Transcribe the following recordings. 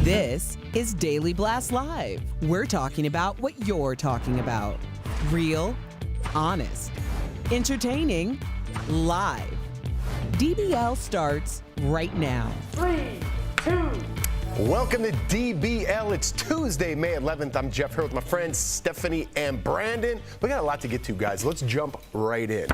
This is Daily Blast Live. We're talking about what you're talking about. Real, honest, entertaining, live. DBL starts right now. 3, 2. Welcome to DBL. It's Tuesday, May 11th. I'm Jeff here with my friends Stephanie and Brandon. We got a lot to get to, guys. Let's jump right in.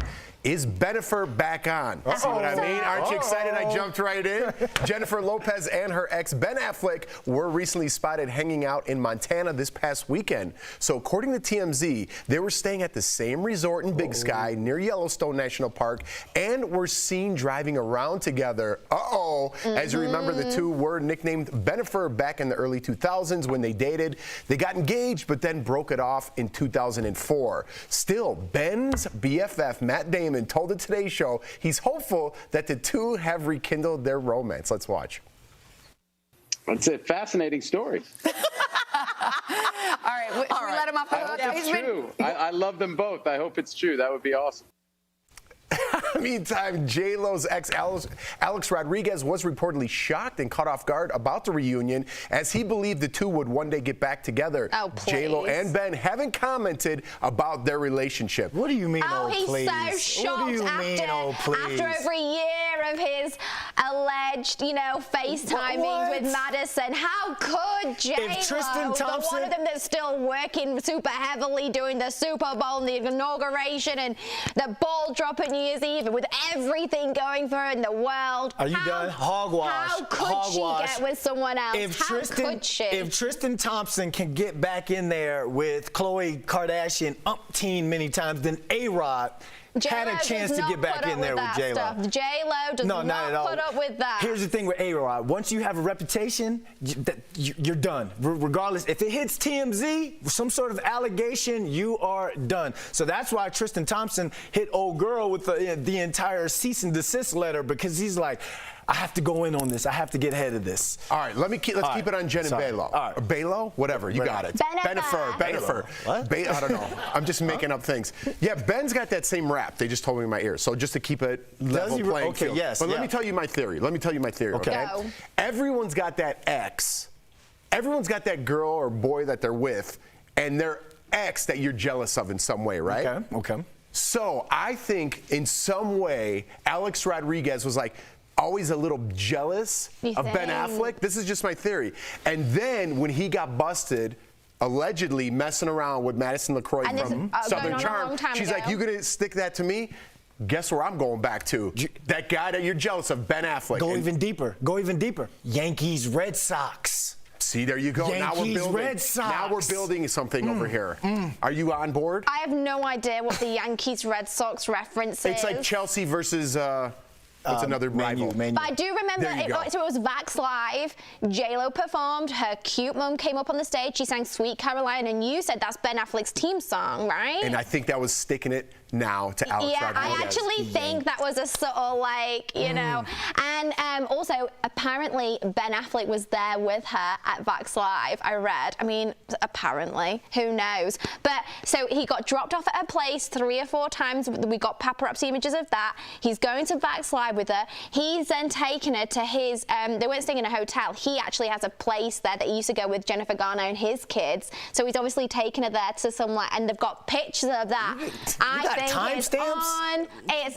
Is Bennifer back on? See what I mean? Aren't you excited I jumped right in? Jennifer Lopez and her ex, Ben Affleck, were recently spotted hanging out in Montana this past weekend. So according to TMZ, they were staying at the same resort in Big Sky near Yellowstone National Park and were seen driving around together. As you remember, the two were nicknamed Bennifer back in the early 2000s when they dated. They got engaged, but then broke it off in 2004. Still, Ben's BFF, Matt Damon, told the Today Show he's hopeful that the two have rekindled their romance. Let's watch. That's a fascinating story. All right, should we let him off the hook? It's true. I love them both. I hope it's true. That would be awesome. Meantime, J-Lo's ex Alex Rodriguez was reportedly shocked and caught off guard about the reunion as he believed the two would one day get back together. Oh, please. J-Lo and Ben haven't commented about their relationship. What do you mean, he's please? so shocked What do you mean, please? after over a year of his alleged, FaceTiming with Madison. How could J-Lo, the one of them that's still working super heavily doing the Super Bowl and the inauguration and the ball drop at New Year's Eve with everything going for her in the world. Are you done? Hogwash. How could she get with someone else? Could she? If Tristan Thompson can get back in there with Khloe Kardashian umpteen many times, then A-Rod had a chance to get back in there with J-Lo. J-Lo does not put up with that. Here's the thing with A-Rod. Once you have a reputation, you're done. Regardless, if it hits TMZ, some sort of allegation, you are done. So that's why Tristan Thompson hit old girl with the entire cease and desist letter, because he's like, I have to go in on this. I have to get ahead of this. All right, let's keep it on Jen and Belo. All right. Or Belo? Whatever, you got it. Bennifer. What? I don't know. I'm just making up things. Yeah, Ben's got that same rap. They just told me in my ear. So just to keep it level playing field. Yes. But let me tell you my theory. Okay? Go. Everyone's got that ex. Everyone's got that girl or boy that they're with, and their ex that you're jealous of in some way, right? Okay. So I think in some way, Alex Rodriguez was like, always a little jealous of Ben Affleck. This is just my theory. And then when he got busted, allegedly messing around with Madison LaCroix from Southern Charm, she's like, you gonna stick that to me? Guess where I'm going back to? That guy that you're jealous of, Ben Affleck. Go even deeper. Yankees, Red Sox. See, there you go. Yankees, Now we're building. Red Sox. Now we're building something over here. Are you on board? I have no idea what the Yankees Red Sox reference is. It's like Chelsea versus what's another rival? But I do remember so it was Vax Live. J-Lo performed. Her cute mum came up on the stage. She sang Sweet Caroline, and you said that's Ben Affleck's team song, right? And I think that was sticking it now to Alex Yeah, Rodriguez. I actually think that was a subtle, like, you know. And also, apparently, Ben Affleck was there with her at Vax Live, I read. I mean, apparently. Who knows? But, so he got dropped off at her place 3 or 4 times. We got paparazzi images of that. He's going to Vax Live with her. He's then taken her to his, they weren't staying in a hotel. He actually has a place there that he used to go with Jennifer Garner and his kids. So he's obviously taken her there to somewhere, and they've got pictures of that. I think it's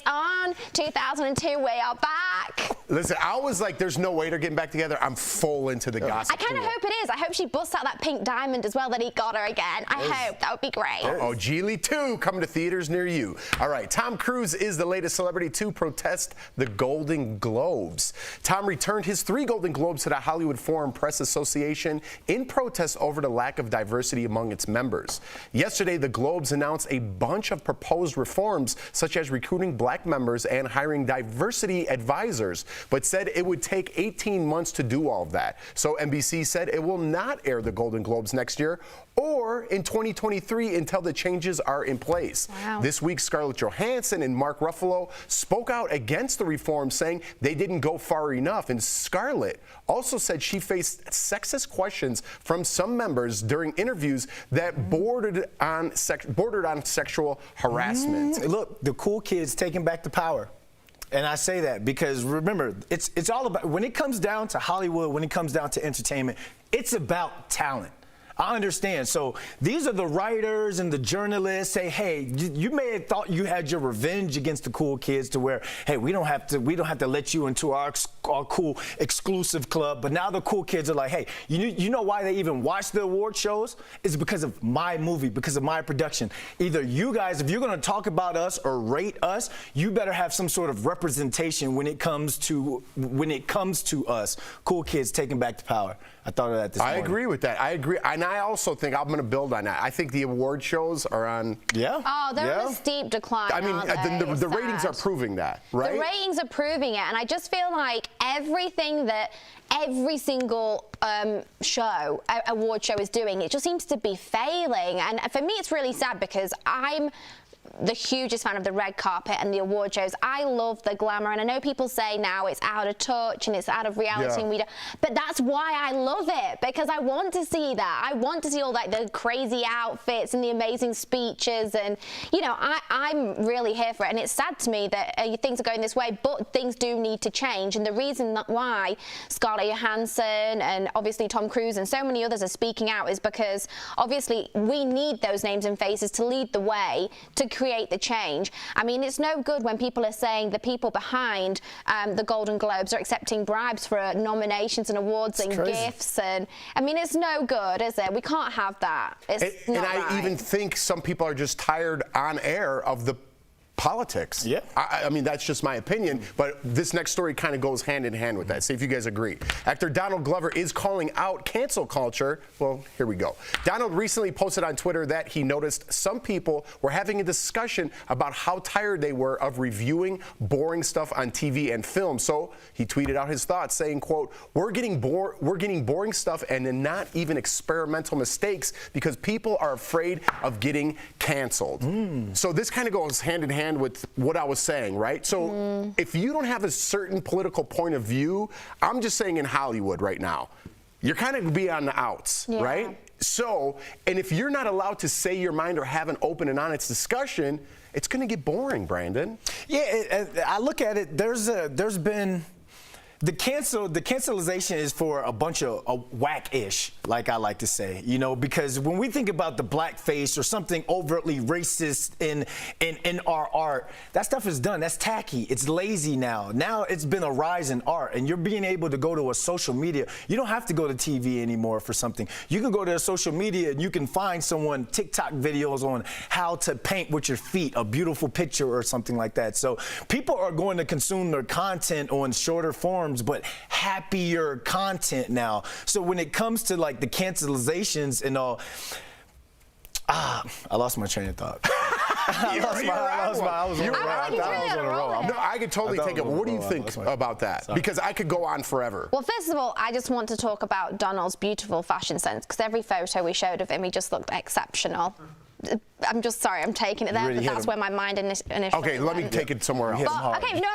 on 2002, we are back. Listen, I was like, there's no way they're getting back together. I'm full into the gossip. I kind of hope it is. I hope she busts out that pink diamond as well that he got her again. I hope. That would be great. Oh, Geely 2 coming to theaters near you. All right, Tom Cruise is the latest celebrity to protest the Golden Globes. Tom returned his 3 Golden Globes to the Hollywood Foreign Press Association in protest over the lack of diversity among its members. Yesterday, the Globes announced a bunch of proposed reforms, such as recruiting black members and hiring diversity advisors, but said it would take 18 months to do all of that. So NBC said it will not air the Golden Globes next year or in 2023 until the changes are in place. Wow. This week, Scarlett Johansson and Mark Ruffalo spoke out against the reform, saying they didn't go far enough. And Scarlett also said she faced sexist questions from some members during interviews that bordered on sexual harassment. Look, the cool kids taking back the power. And I say that because, remember, it's all about, when it comes down to Hollywood, when it comes down to entertainment, it's about talent. I understand. So these are the writers and the journalists say, hey, you may have thought you had your revenge against the cool kids to where, hey, we don't have to let you into our cool exclusive club. But now the cool kids are like, hey, you know why they even watch the award shows? It's because of my movie, because of my production. Either you guys, if you're going to talk about us or rate us, you better have some sort of representation when it comes to us. Cool kids taking back the power. I thought of that this morning. I agree with that. I agree. And I also think I'm going to build on that. I think the award shows are on. Yeah. Oh, they're on a steep decline. I mean, the ratings are proving that, right? The ratings are proving it. And I just feel like everything that every single award show is doing, it just seems to be failing. And for me, it's really sad because I'm the hugest fan of the red carpet and the award shows. I love the glamour, and I know people say now it's out of touch and it's out of reality, and but that's why I love it, because I want to see that. I want to see all like the crazy outfits and the amazing speeches, and you know, I'm really here for it. And it's sad to me that things are going this way, but things do need to change. And the reason why Scarlett Johansson and obviously Tom Cruise and so many others are speaking out is because obviously we need those names and faces to lead the way to create the change. I mean, it's no good when people are saying the people behind the Golden Globes are accepting bribes for nominations and awards and gifts, and I mean, it's no good, is it? We can't have that. It's not right. I even think some people are just tired on air of the politics. Yeah. I mean, that's just my opinion, but this next story kind of goes hand in hand with that. See if you guys agree. Actor Donald Glover is calling out cancel culture. Well, here we go. Donald recently posted on Twitter that he noticed some people were having a discussion about how tired they were of reviewing boring stuff on TV and film. So he tweeted out his thoughts saying, quote, we're getting boring stuff and not even experimental mistakes because people are afraid of getting canceled. So this kind of goes hand in hand with what I was saying, right? So if you don't have a certain political point of view, I'm just saying in Hollywood right now, you're kind of be on the outs, right? So, and if you're not allowed to say your mind or have an open and honest discussion, it's going to get boring, Brandon. Yeah, I look at it, there's been the cancelization is for a bunch of whack-ish, like I like to say, you know, because when we think about the blackface or something overtly racist in our art, that stuff is done. That's tacky. It's lazy now. Now it's been a rise in art, and you're being able to go to a social media. You don't have to go to TV anymore for something. You can go to a social media and you can find someone TikTok videos on how to paint with your feet a beautiful picture or something like that. So people are going to consume their content on shorter form terms, but happier content now. So when it comes to like the cancelizations and all, I lost my train of thought. I was on a roll. No, I could totally take it. What do you think about that? Because I could go on forever. Well, first of all, I just want to talk about Donald's beautiful fashion sense, because every photo we showed of him, he just looked exceptional. I'm just sorry, I'm taking it there, really but that's where my mind initially Okay, let me take it somewhere else. Okay, no.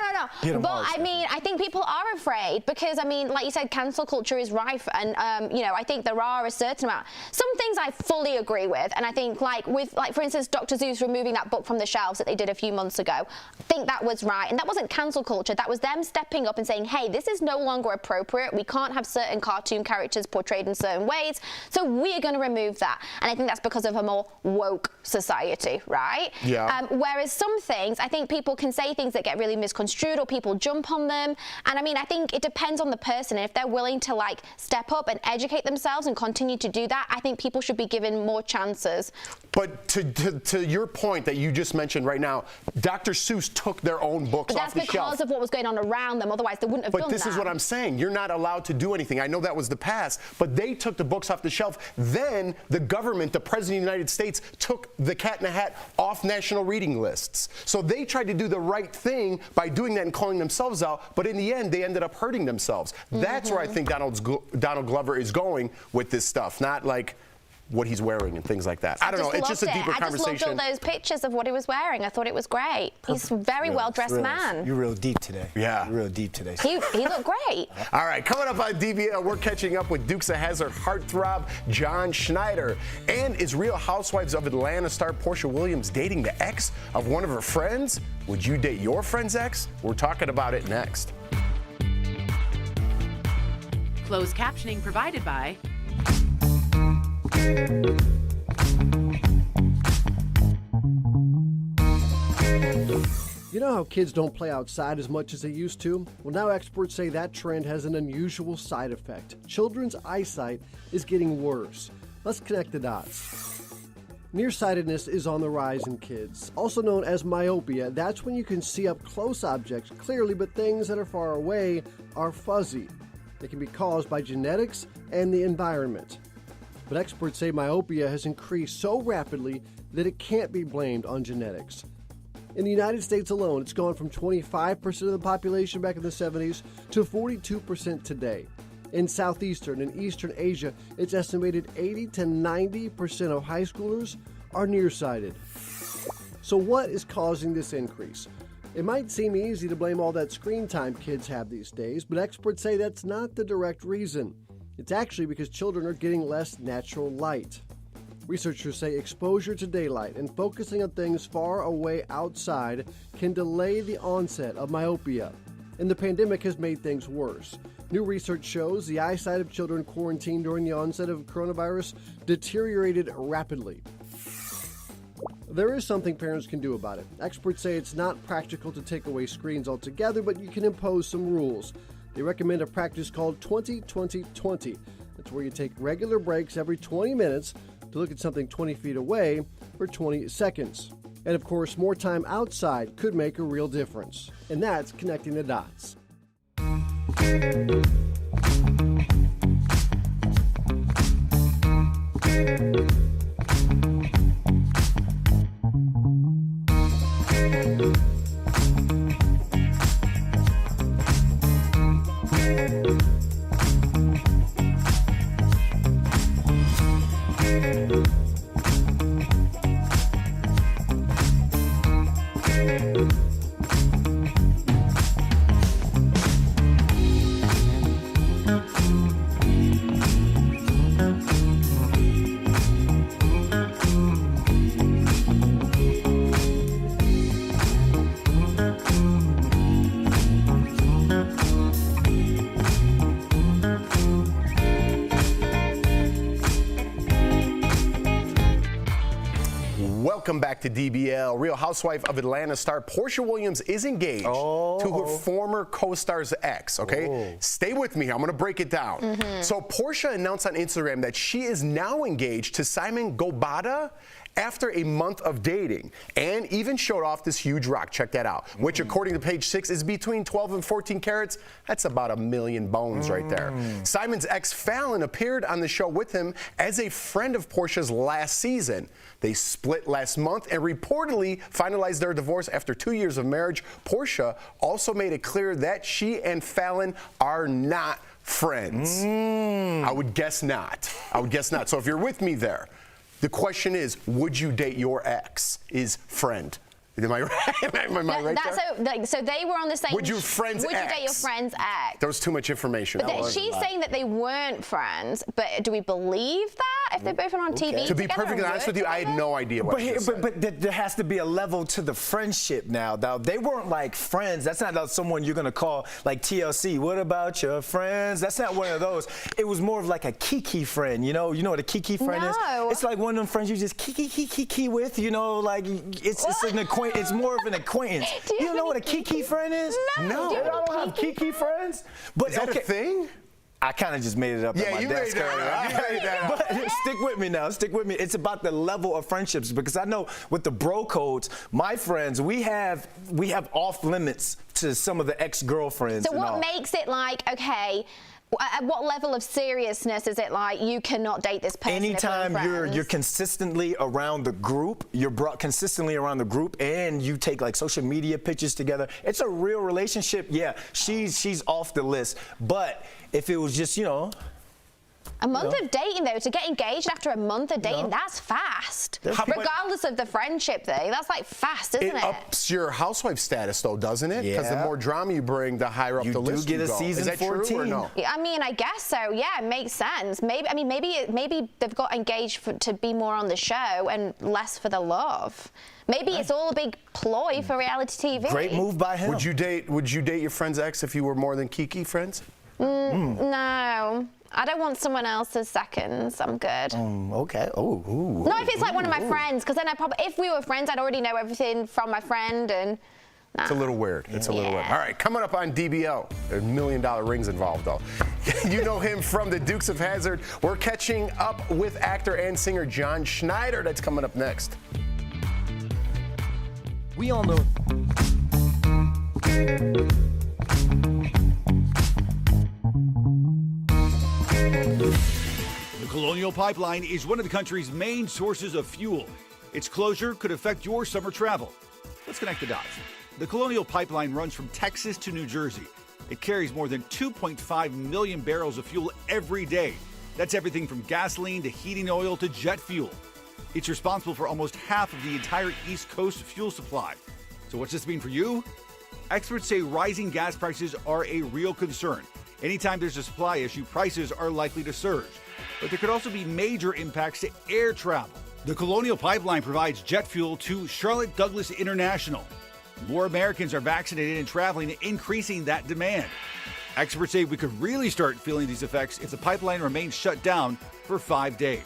But I mean, I think people are afraid because, I mean, like you said, cancel culture is rife, and you know, I think there are a certain amount. Some things I fully agree with, and I think like for instance, Dr. Seuss removing that book from the shelves that they did a few months ago, I think that was right, and that wasn't cancel culture. That was them stepping up and saying, hey, this is no longer appropriate. We can't have certain cartoon characters portrayed in certain ways, so we're going to remove that. And I think that's because of a more woke society, right? Yeah. Whereas some things, I think people can say things that get really misconstrued or people jump on them. And I mean, I think it depends on the person. And if they're willing to like step up and educate themselves and continue to do that, I think people should be given more chances. But to your point that you just mentioned right now, Dr. Seuss took their own books off the shelf. That's because of what was going on around them. Otherwise, they wouldn't have done that. But this is what I'm saying. You're not allowed to do anything. I know that was the past, but they took the books off the shelf. Then the government, the President of the United States, took The Cat in the Hat off national reading lists. So they tried to do the right thing by doing that and calling themselves out, but in the end, they ended up hurting themselves. That's where I think Donald Glover is going with this stuff, not like what he's wearing and things like that. I don't know. It's just a deeper conversation. I just loved all those pictures of what he was wearing. I thought it was great. He's a very well-dressed man. You're real deep today. Yeah. You're real deep today. He looked great. All right, coming up on DBL, we're catching up with Dukes of Hazzard heartthrob John Schneider. And is Real Housewives of Atlanta star Portia Williams dating the ex of one of her friends? Would you date your friend's ex? We're talking about it next. Closed captioning provided by You know how kids don't play outside as much as they used to? Well, now experts say that trend has an unusual side effect. Children's eyesight is getting worse. Let's connect the dots. Nearsightedness is on the rise in kids. Also known as myopia, that's when you can see up close objects clearly, but things that are far away are fuzzy. It can be caused by genetics and the environment. But experts say myopia has increased so rapidly that it can't be blamed on genetics. In the United States alone, it's gone from 25% of the population back in the 70s to 42% today. In Southeastern and Eastern Asia, it's estimated 80 to 90% of high schoolers are nearsighted. So what is causing this increase? It might seem easy to blame all that screen time kids have these days, but experts say that's not the direct reason. It's actually because children are getting less natural light. Researchers say exposure to daylight and focusing on things far away outside can delay the onset of myopia, and the pandemic has made things worse. New research shows the eyesight of children quarantined during the onset of coronavirus deteriorated rapidly. There is something parents can do about it. Experts say it's not practical to take away screens altogether, but you can impose some rules. They recommend a practice called 20-20-20. That's where you take regular breaks every 20 minutes to look at something 20 feet away for 20 seconds. And of course, more time outside could make a real difference. And that's connecting the dots. Welcome back to DBL. Real Housewife of Atlanta star Portia Williams is engaged to her former co-star's ex, okay? Stay with me. I'm going to break it down. So Portia announced on Instagram that she is now engaged to Simon Gobata after a month of dating, and even showed off this huge rock. Check that out. Which, according to Page 6, is between 12 and 14 carats. That's about 1 million bones right there. Simon's ex Fallon appeared on the show with him as a friend of Portia's last season. They split last month and reportedly finalized their divorce after 2 years of marriage. Portia also made it clear that she and Fallon are not friends. I would guess not. I would guess not. So if you're with me there, the question is, would you date your ex? Is friend. Am I right? Am I right there? So they were on the same. Would your friend's Would you ex? date your friend's ex? There was too much information. But she's saying that they weren't friends. But do we believe that if they've both been on TV? To be perfectly honest with you, I had no idea what she said. But there has to be a level to the friendship now. They weren't like friends. That's not like someone you're gonna call like TLC. What about your friends? That's not one of those. It was more of like a kiki friend. You know what a kiki friend is? It's like one of them friends you just kiki with. You know, like it's an acquaintance. It's more of an acquaintance. You don't know what a kiki friend is? No. I don't have kiki friends. But is that a thing? I kind of just made it up at my desk earlier. But stick with me now. Stick with me. It's about the level of friendships, because I know with the bro codes, my friends, we have off limits to some of the ex-girlfriends. So what makes it like, okay, at what level of seriousness is it like you cannot date this person? Anytime you're consistently around the group, you're brought consistently around the group, and you take like social media pictures together, it's a real relationship. Yeah, she's off the list. But if it was just, a month of dating, though, to get engaged after a month of dating, that's fast. Regardless of the friendship, though, that's like fast, isn't it? It ups your housewife status, though, doesn't it? Because the more drama you bring, the higher up the list you go. You do get a season 14. Is that true or no? I mean, I guess so. Yeah, it makes sense. Maybe they've got engaged to be more on the show and less for the love. Maybe it's all a big ploy for reality TV. Great move by him. Would you date your friend's ex if you were more than kiki friends? No. I don't want someone else's seconds. I'm good. Okay. Not if it's like one of my friends, because then if we were friends, I'd already know everything from my friend, and. Nah. It's a little weird. It's a little weird. All right, coming up on DBL, there's $1 million rings involved, though. You know him from the Dukes of Hazzard. We're catching up with actor and singer John Schneider. That's coming up next. We all know. The Colonial Pipeline is one of the country's main sources of fuel. Its closure could affect your summer travel. Let's connect the dots. The Colonial Pipeline runs from Texas to New Jersey. It carries more than 2.5 million barrels of fuel every day. That's everything from gasoline to heating oil to jet fuel. It's responsible for almost half of the entire East Coast fuel supply. So what's this mean for you? Experts say rising gas prices are a real concern. Anytime there's a supply issue, prices are likely to surge. But there could also be major impacts to air travel. The Colonial Pipeline provides jet fuel to Charlotte Douglas International. More Americans are vaccinated and traveling, increasing that demand. Experts say we could really start feeling these effects if the pipeline remains shut down for 5 days.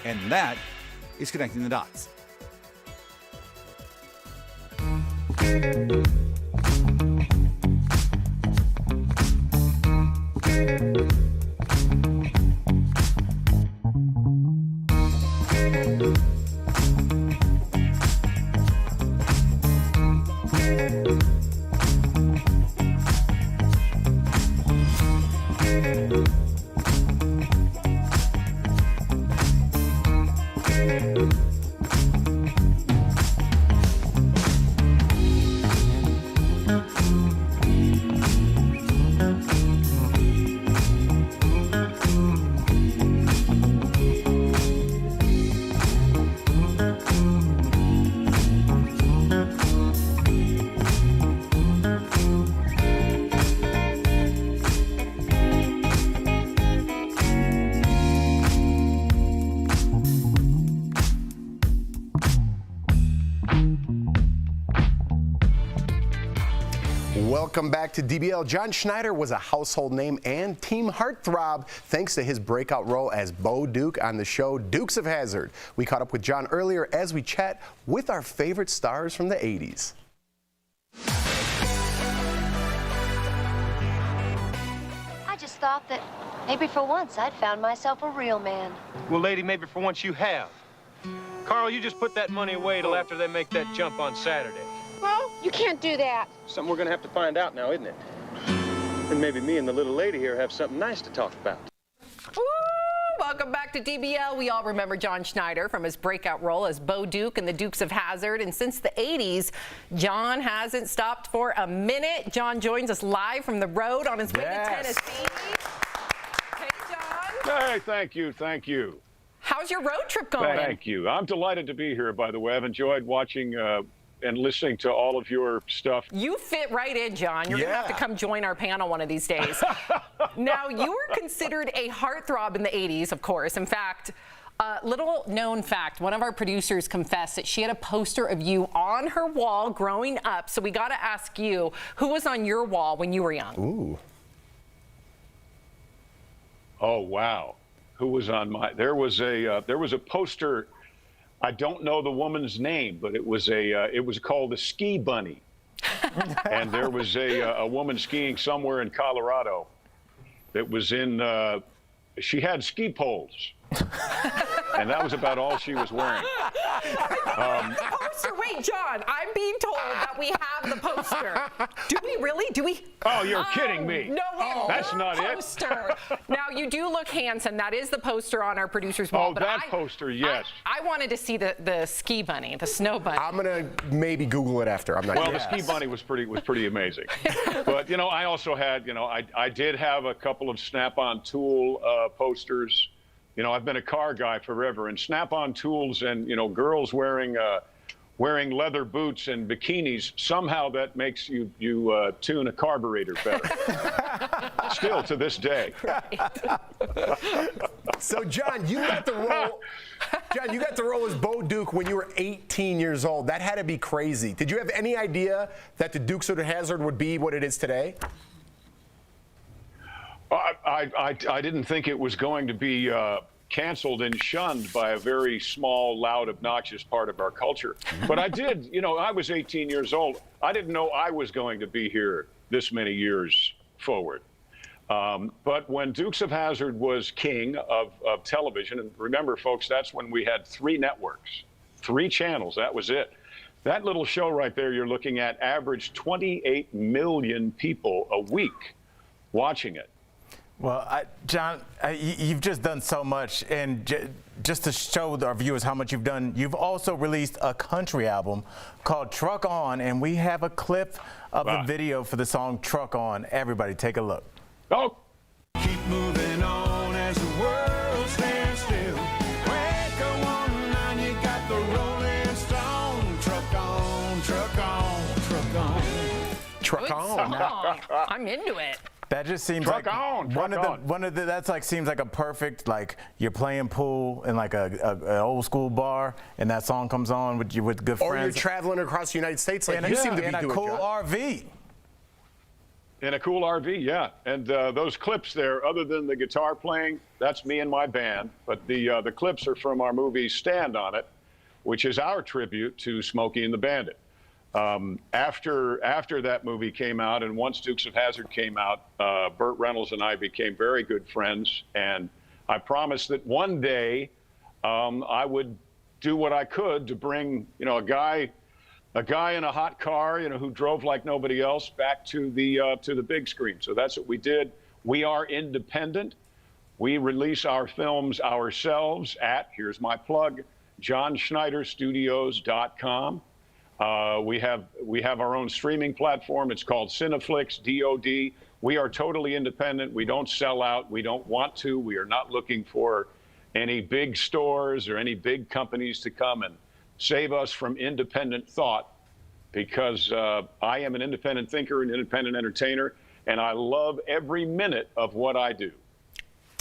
And that is connecting the dots. Welcome back to DBL. John Schneider was a household name and team heartthrob thanks to his breakout role as Bo Duke on the show Dukes of Hazzard. We caught up with John earlier as we chat with our favorite stars from the 80s. I just thought that maybe for once I'd found myself a real man. Well, lady, maybe for once you have. Carl, you just put that money away till after they make that jump on Saturday. Well, you can't do that. Something we're gonna have to find out now, isn't it? And maybe me and the little lady here have something nice to talk about. Woo! Welcome back to DBL. We all remember John Schneider from his breakout role as Bo Duke in The Dukes of Hazzard. And since the 80s, John hasn't stopped for a minute. John joins us live from the road on his way to Tennessee. Hey, John. Hey, thank you, thank you. How's your road trip going? Thank you. I'm delighted to be here, by the way. I've enjoyed watching and listening to all of your stuff. You fit right in, John. You're going to have to come join our panel one of these days. Now, you were considered a heartthrob in the 80s, of course. In fact, little known fact, one of our producers confessed that she had a poster of you on her wall growing up. So we got to ask you, who was on your wall when you were young? Ooh. Oh, wow. Who was on my? There was a poster. I don't know the woman's name, but it was called the Ski Bunny. And there was a woman skiing somewhere in Colorado that was in, she had ski poles. And that was about all she was wearing. Poster. Wait, John, I'm being told that we have the poster. Do we really? Do we? Oh, you're kidding me. No, that's not poster. Now, you do look handsome. That is the poster on our producer's wall. Oh, that poster, yes. I wanted to see the ski bunny, the snow bunny. I'm going to maybe Google it after. I'm not Well, the ski bunny was pretty amazing. But, you know, I also had, you know, I did have a couple of Snap-on tool posters. You know, I've been a car guy forever, and Snap-on tools and, you know, girls wearing leather boots and bikinis, somehow that makes you tune a carburetor better. Still to this day. So, John, you got the role. John, you got the role as Bo Duke when you were 18 years old. That had to be crazy. Did you have any idea that the Dukes of Hazzard would be what it is today? I didn't think it was going to be canceled and shunned by a very small, loud, obnoxious part of our culture. But I did, you know, I was 18 years old. I didn't know I was going to be here this many years forward. But when Dukes of Hazzard was king of television, and remember, folks, that's when we had 3 networks, 3 channels. That was it. That little show right there you're looking at averaged 28 million people a week watching it. Well, John, you've just done so much, and just to show our viewers how much you've done, you've also released a country album called Truck On, and we have a clip of the video for the song Truck On. Everybody, take a look. Oh. Keep moving on as the world stands still. Break a 1-9, you got the Rolling Stone. Truck on, truck on, truck on. Truck on. I'm into it. That just seems like that's like seems like a perfect, like you're playing pool in like an old school bar and that song comes on with good friends. Or you're traveling across the United States like you seem to be doing. In a cool John. RV. In a cool RV, yeah. And those clips there, other than the guitar playing, that's me and my band. But the clips are from our movie Stand On It, which is our tribute to Smokey and the Bandit. After that movie came out, and once Dukes of Hazzard came out, Burt Reynolds and I became very good friends, and I promised that one day I would do what I could to bring, you know, a guy in a hot car, you know, who drove like nobody else, back to the big screen. So that's what we did. We are independent. We release our films ourselves at, here's my plug, JohnSchneiderStudios.com. We have our own streaming platform. It's called Cineflix, DOD. We are totally independent. We don't sell out. We don't want to. We are not looking for any big stores or any big companies to come and save us from independent thought, because I am an independent thinker, an independent entertainer, and I love every minute of what I do.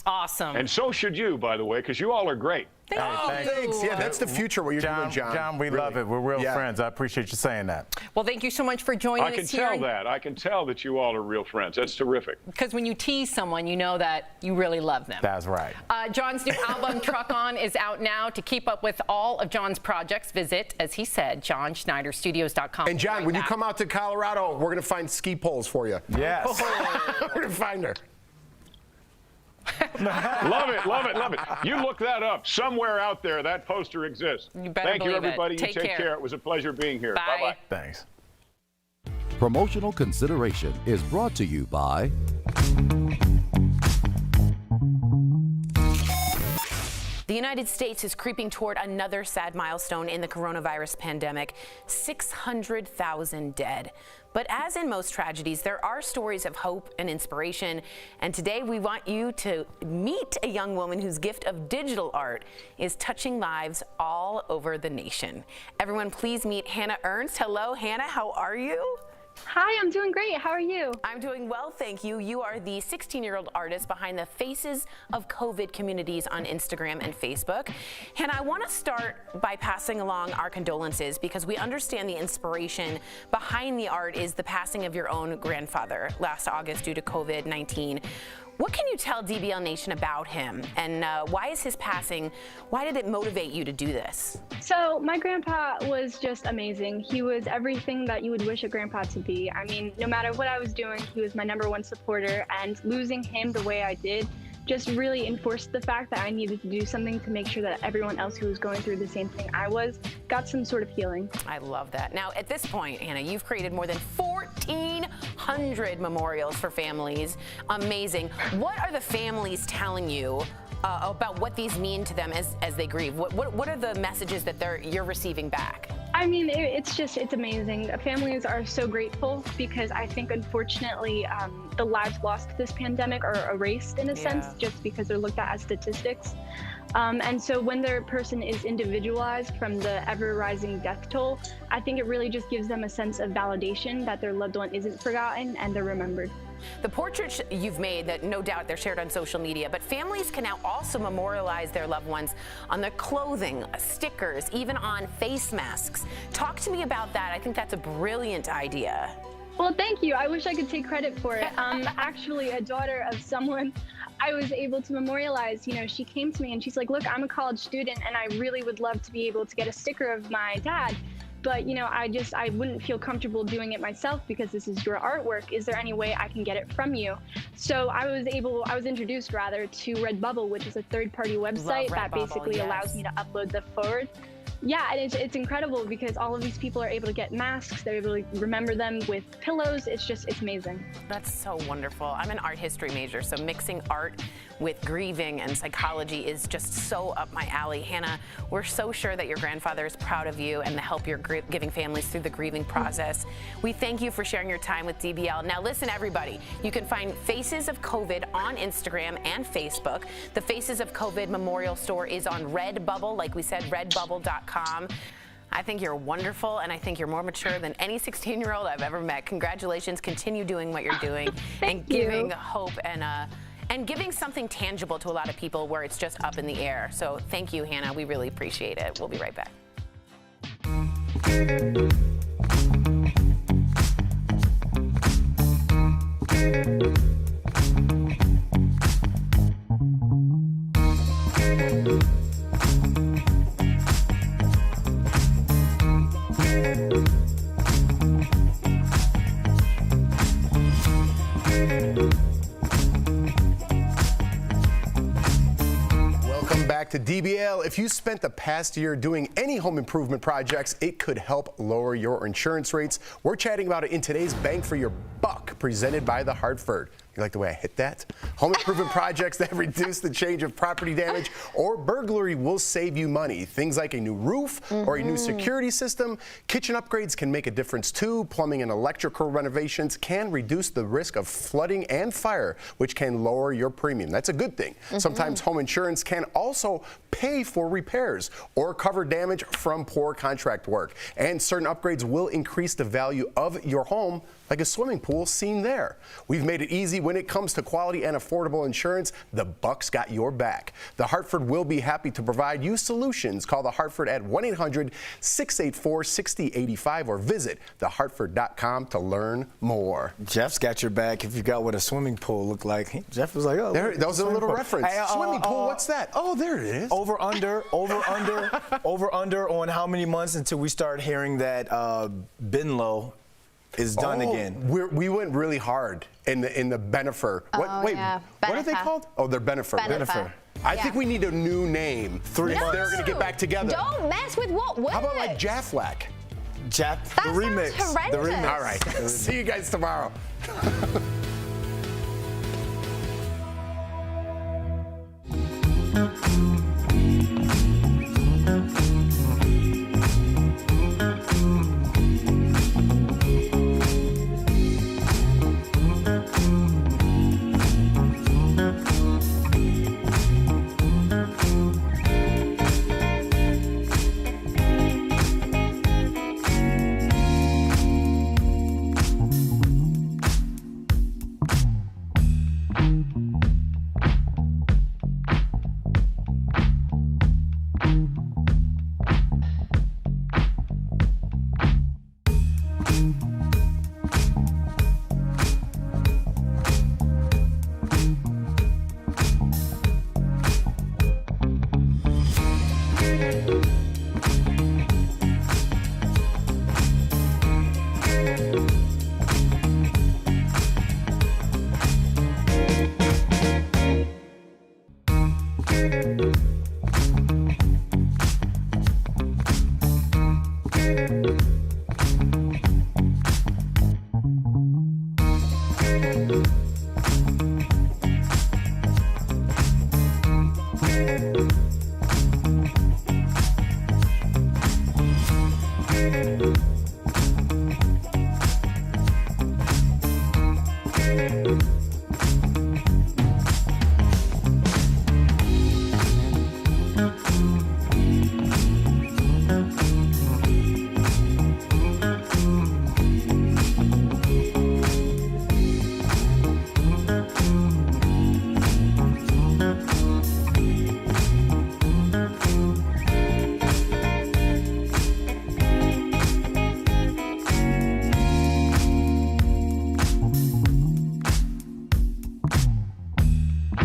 Awesome. And so should you, by the way, because you all are great. Thanks. Yeah, that's the future. What you're doing, John. John, we love it. We're real friends. I appreciate you saying that. Well, thank you so much for joining us here. I can tell that you all are real friends. That's terrific. Because when you tease someone, you know that you really love them. That's right. John's new album, Truck On, is out now. To keep up with all of John's projects, visit, as he said, JohnSchneiderStudios.com. And John, when you come out to Colorado, we're going to find ski poles for you. Yes. We're going to find her. Love it, love it, love it. You look that up. Somewhere out there, that poster exists. You better Thank you, believe it. everybody. Take You take care. It was a pleasure being here. Bye. Bye-bye. Thanks. Promotional consideration is brought to you by The United States is creeping toward another sad milestone in the coronavirus pandemic, 600,000 dead. But as in most tragedies, there are stories of hope and inspiration. And today we want you to meet a young woman whose gift of digital art is touching lives all over the nation. Everyone, please meet Hannah Ernst. Hello, Hannah, how are you? Hi, I'm doing great. How are you? I'm doing well, thank you. You are the 16-year-old artist behind the Faces of COVID communities on Instagram and Facebook. Hannah, I want to start by passing along our condolences because we understand the inspiration behind the art is the passing of your own grandfather last August due to COVID-19. What can you tell DBL Nation about him, and why is his passing, why did it motivate you to do this? So my grandpa was just amazing. He was everything that you would wish a grandpa to be. I mean, no matter what I was doing, he was my #1 supporter, and losing him the way I did just really enforced the fact that I needed to do something to make sure that everyone else who was going through the same thing I was got some sort of healing. I love that. Now, at this point, Hannah, you've created more than 1,400 memorials for families. Amazing. What are the families telling you about what these mean to them as they grieve? What are the messages that you're receiving back? I mean, it's amazing. Families are so grateful because I think, unfortunately, the lives lost to this pandemic are erased in a sense just because they're looked at as statistics. And so when their person is individualized from the ever-rising death toll, I think it really just gives them a sense of validation that their loved one isn't forgotten and they're remembered. The portraits you've made, that no doubt they're shared on social media, but families can now also memorialize their loved ones on their clothing, stickers, even on face masks. Talk to me about that. I think that's a brilliant idea. Well, thank you. I wish I could take credit for it. Actually, a daughter of someone I was able to memorialize, you know, she came to me and she's like, look, I'm a college student and I really would love to be able to get a sticker of my dad. But, you know, I wouldn't feel comfortable doing it myself because this is your artwork. Is there any way I can get it from you? So I was introduced rather to Redbubble, which is a third-party website that basically allows me to upload the forward. Yeah, and it's incredible because all of these people are able to get masks. They're able to remember them with pillows. It's amazing. That's so wonderful. I'm an art history major, so mixing art with grieving and psychology is just so up my alley. Hannah, we're so sure that your grandfather is proud of you and the help you're giving families through the grieving process. We thank you for sharing your time with DBL. Now listen, everybody, you can find Faces of COVID on Instagram and Facebook. The Faces of COVID Memorial Store is on Redbubble, like we said, redbubble.com. I think you're wonderful, and I think you're more mature than any 16-year-old I've ever met. Congratulations. Continue doing what you're doing and giving hope and giving something tangible to a lot of people where it's just up in the air. So thank you, Hannah. We really appreciate it. We'll be right back. Back to DBL. If you spent the past year doing any home improvement projects, it could help lower your insurance rates. We're chatting about it in today's Bang for Your Buck, presented by The Hartford. You like the way I hit that? Home improvement projects that reduce the change of property damage or burglary will save you money. Things like a new roof or a new security system. Kitchen upgrades can make a difference too. Plumbing and electrical renovations can reduce the risk of flooding and fire, which can lower your premium. That's a good thing. Sometimes home insurance can also pay for repairs or cover damage from poor contract work. And certain upgrades will increase the value of your home, like a swimming pool seen there. We've made it easy when it comes to quality and affordable insurance. The Buck's got your back. The Hartford will be happy to provide you solutions. Call the Hartford at 1-800-684-6085 or visit thehartford.com to learn more. Jeff's got your back if you got what a swimming pool looked like. Jeff was like, oh, there, that was a little reference. Hey, swimming pool, what's that? Oh, there it is. Over under on how many months until we start hearing that bin low is done again. We went really hard in the Benefer. What are they called? Oh, they're Benefer. Benefer. I think we need a new name. If they're going to get back together. Don't mess with what works. How about like Jaflack? That the remix. sounds horrendous. The remix. All right. See you guys tomorrow. Thank you.